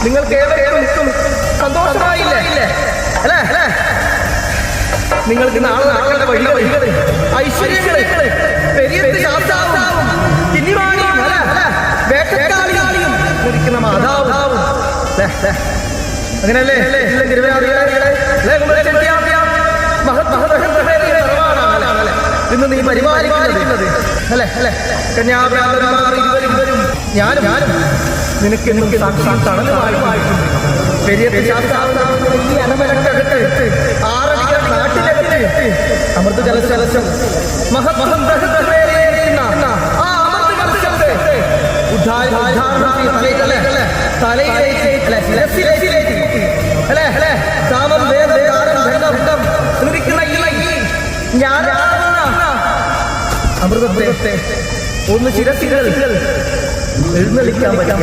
നിങ്ങൾക്ക് ഏവർക്കും സന്തോഷമായില്ലേ അല്ലേ അല്ലേ? നിങ്ങൾക്ക് നാളെ നടക്കേണ്ട വഴികൾ ഐശ്വര്യങ്ങള് പെരിയത്ത് ശാസ്താവും കിന്നിവാണിയും വേട്ടക്കാളിയും ഇരിക്കുന്ന മാതാവും അങ്ങനെയല്ലേ ഇന്ന് നീ പരിപാലിക്കുന്നത് അല്ലെ അല്ലെ? കന്യാഭ്രാന്തന്മാർ ഇരുവരും ഞാനും നിനക്ക് തണലുമായിട്ടുണ്ട്. പെരിയത്ത് ശാസ്താവ് ഈ അനമരക്കകത്ത് ആറടികൾ നാട്ടിലകത്ത് അമൃത ജലശലശം അമൃതത്തെ ഒന്ന് ശിരസികൾ എഴുന്നള്ളിക്കാൻ പറ്റാൻ